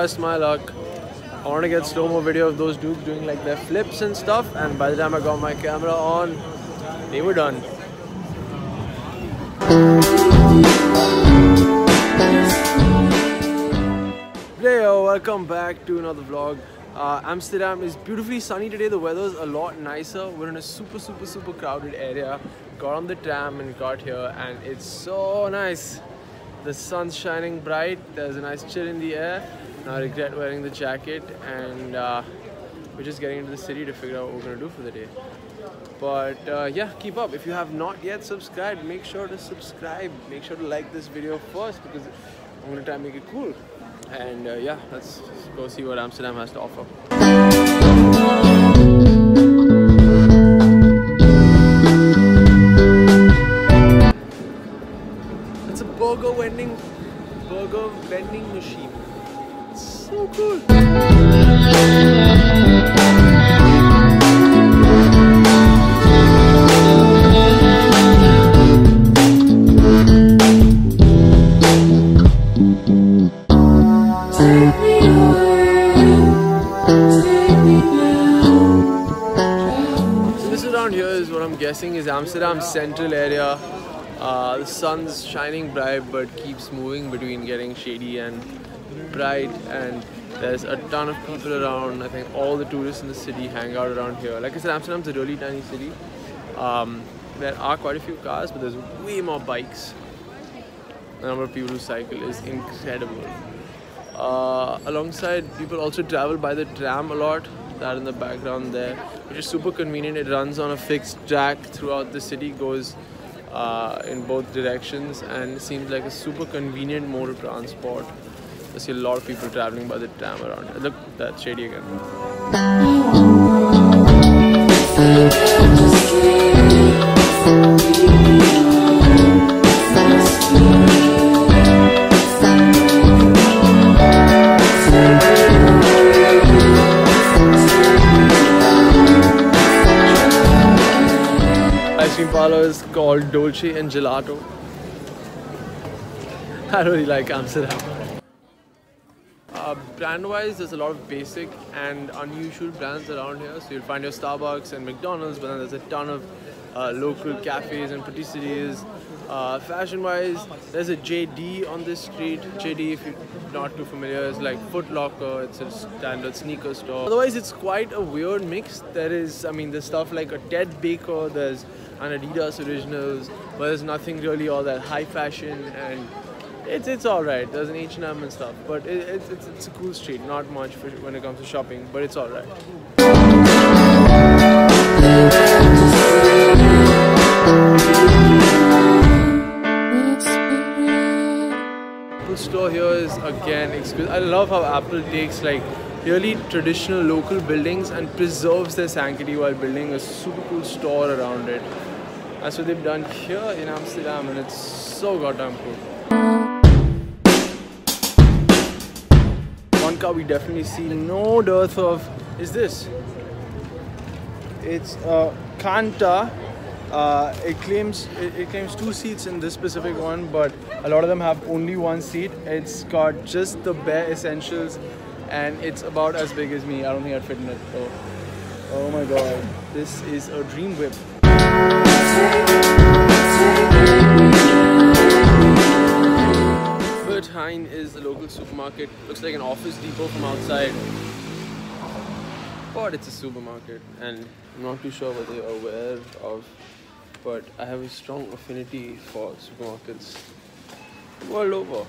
Just my luck. I want to get slow-mo video of those dudes doing like their flips and stuff, and by the time I got my camera on, they were done. Hey yo, welcome back to another vlog. Amsterdam is beautifully sunny today. The weather's a lot nicer. We're in a super crowded area. Got on the tram and got here, and it's so nice. The sun's shining bright. There's a nice chill in the air. Now I regret wearing the jacket, and we're just getting into the city to figure out what we're gonna do for the day. But yeah, keep up. If you have not yet subscribed, make sure to subscribe. Make sure to like this video first, because I'm gonna try and make it cool. And yeah, let's go see what Amsterdam has to offer. It's a burger vending machine. It's so cool. Here is what I'm guessing is Amsterdam's central area. The sun's shining bright but keeps moving between getting shady and bright, and there's a ton of people around. I think all the tourists in the city hang out around here. Like I said, Amsterdam's a really tiny city. There are quite a few cars, but there's way more bikes. The number of people who cycle is incredible. Alongside, people also travel by the tram a lot. That in the background there, which is super convenient. It runs on a fixed track throughout the city, goes in both directions, and seems like a super convenient mode of transport. I see a lot of people traveling by the tram around here. Look, that's shady again. Ice cream parlor is called Dolce and Gelato. I really like Amsterdam. Brand-wise, there's a lot of basic and unusual brands around here. So you'll find your Starbucks and McDonald's, but then there's a ton of local cafes and patisseries. Fashion-wise, there's a JD on this street. JD, if you're not too familiar, is like Foot Locker. It's a standard sneaker store. Otherwise, it's quite a weird mix. There is, I mean, there's stuff like a Ted Baker, there's an Adidas Originals, but there's nothing really all that high fashion, and it's alright. There's an H&M and stuff, but it's a cool street. Not much when it comes to shopping, but it's alright. The store here is again exquisite. I love how Apple takes like really traditional local buildings and preserves their sanctity while building a super cool store around it. That's what they've done here in Amsterdam, and it's so goddamn cool. One car we definitely see no dearth of is this. It's a Kanta. It claims 2 seats in this specific one, but a lot of them have only 1 seat. It's got just the bare essentials, and it's about as big as me. I don't think I'd fit in it though. Oh my god, this is a dream whip. Behind is the local supermarket. Looks like an Office Depot from outside, but it's a supermarket, and I'm not too sure what they are aware of, but I have a strong affinity for supermarkets world over.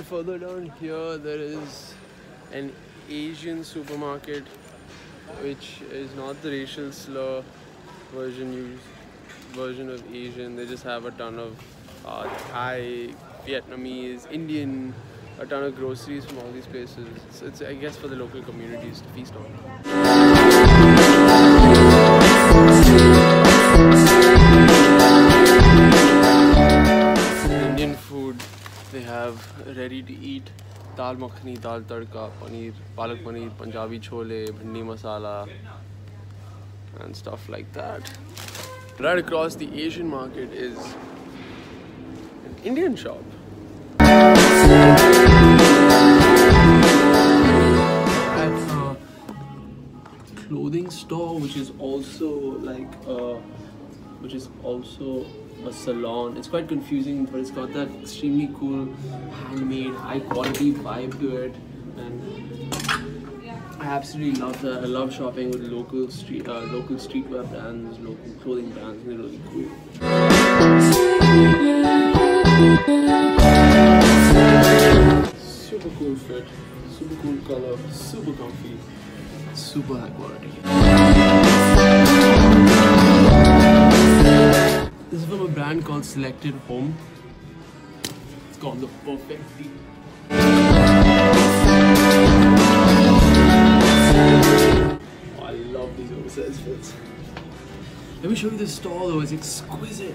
Further down here, there is an Asian supermarket, which is not the racial slur version of Asian. They just have a ton of Thai, Vietnamese, Indian, a ton of groceries from all these places. So it's, I guess, for the local communities to feast on. Indian food, they have ready to eat dal makhani, dal tadka, paneer, palak paneer, Punjabi chole, bhindi masala and stuff like that. Right across the Asian market is an Indian shop. At a clothing store, which is also a salon. It's quite confusing, but it's got that extremely cool, handmade, high quality vibe to it, and I absolutely love that. I love shopping with local streetwear brands, local clothing brands. They're really cool. Super cool fit, super cool color, super comfy, super high quality. This is from a brand called Selected Home. It's called the Perfect Deal. Oh, I love these oversized fits. Let me show you the store though, it's exquisite.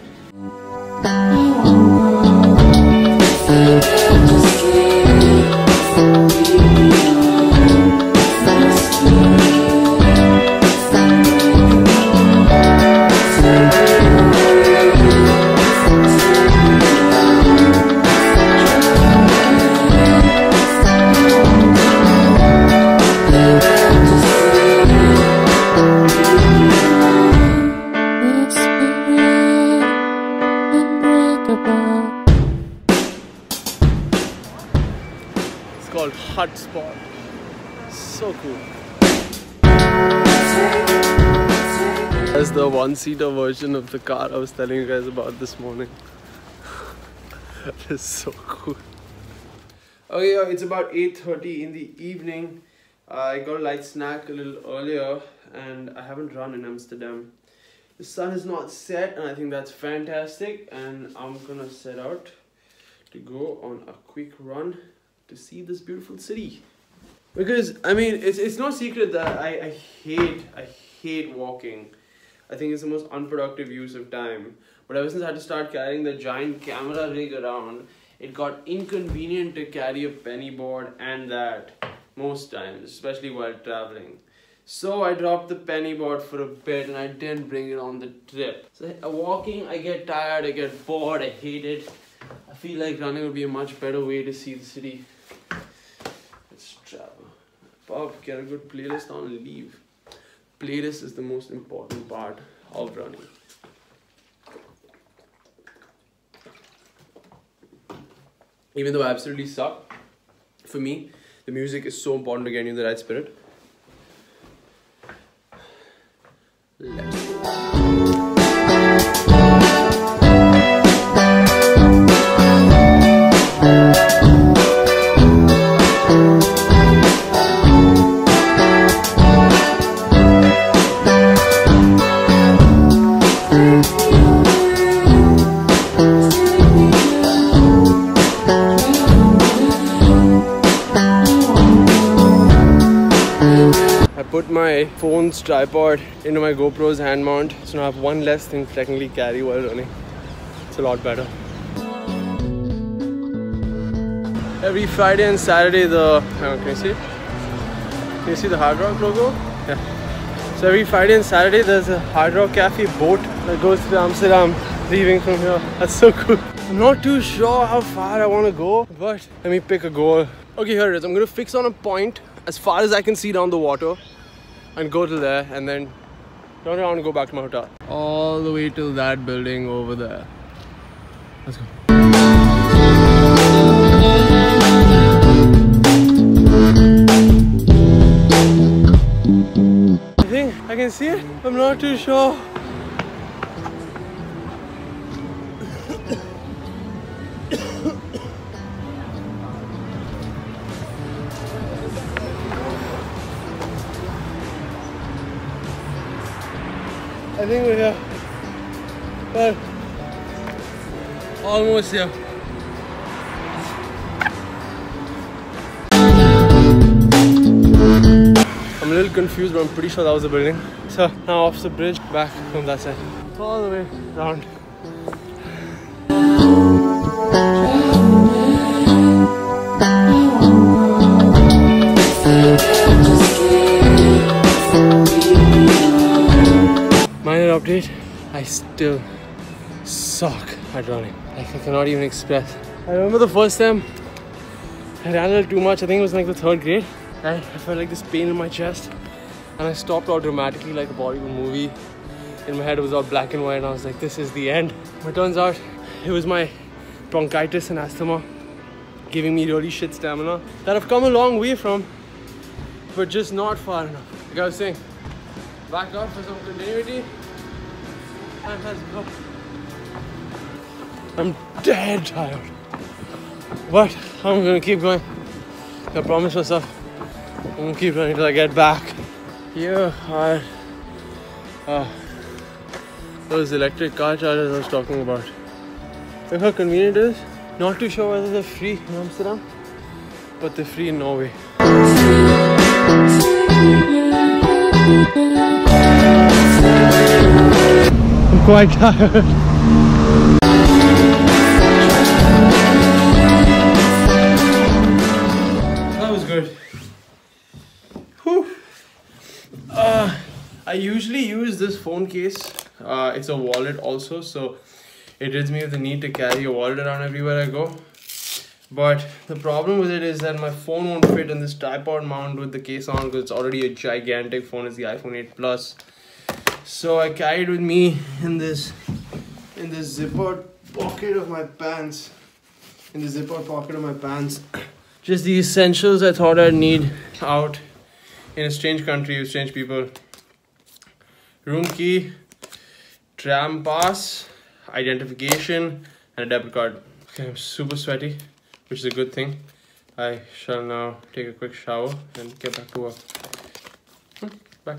It's called Hut Spot. So cool. That's the one-seater version of the car I was telling you guys about this morning. That is so cool. Okay, it's about 8:30 in the evening. I got a light snack a little earlier and I haven't run in Amsterdam. The sun is not set and I think that's fantastic, and I'm gonna set out to go on a quick run to see this beautiful city. Because I mean, it's no secret that I hate walking. I think it's the most unproductive use of time. But ever since I had to start carrying the giant camera rig around, it got inconvenient to carry a penny board and that most times, especially while traveling. So I dropped the penny board for a bit and I didn't bring it on the trip. So walking, I get tired, I get bored, I hate it. I feel like running would be a much better way to see the city. Let's travel. Pop, get a good playlist on and leave. Playlist is the most important part of running. Even though I absolutely suck, for me, the music is so important to get you in the right spirit. Let's go. Put my phone's tripod into my GoPro's hand mount, so now I have one less thing to technically carry while running. It's a lot better. Every Friday and Saturday can you see? Can you see the Hard Rock logo? Yeah. So every Friday and Saturday there's a Hard Rock Cafe boat that goes to Amsterdam, leaving from here. That's so cool. I'm not too sure how far I want to go, but let me pick a goal. Okay, here it is. I'm going to fix on a point as far as I can see down the water and go to there, and then turn around and go back to my hotel. All the way till that building over there. Let's go. I think I can see it. I'm not too sure. I think we're here. Well, almost here. I'm a little confused, but I'm pretty sure that was the building. So now off the bridge, back from that side. All the way around. Minor update, I still suck at running. Like, I cannot even express. I remember the first time I ran a little too much. I think it was like the 3rd grade. I felt like this pain in my chest and I stopped all dramatically like a Bollywood movie. In my head it was all black and white and I was like, this is the end. But it turns out it was my bronchitis and asthma giving me really shit stamina that I've come a long way from, but just not far enough. Like I was saying, back up for some continuity and let's go. I'm dead tired, but I'm gonna keep going. I promise myself I'm gonna keep running till I get back. Here are those electric car chargers I was talking about. Look how convenient it is. Not too sure whether they're free in Amsterdam, but they're free in Norway. I'm quite tired. That was good. Whew. I usually use this phone case. It's a wallet also, so it rids me of the need to carry a wallet around everywhere I go. But the problem with it is that my phone won't fit in this tripod mount with the case on because it's already a gigantic phone. It's the iPhone 8 Plus. So I carried with me in this zipper pocket of my pants. Just the essentials I thought I'd need out in a strange country with strange people. Room key, tram pass, identification, and a debit card. Okay, I'm super sweaty, which is a good thing. I shall now take a quick shower and get back to work. Bye.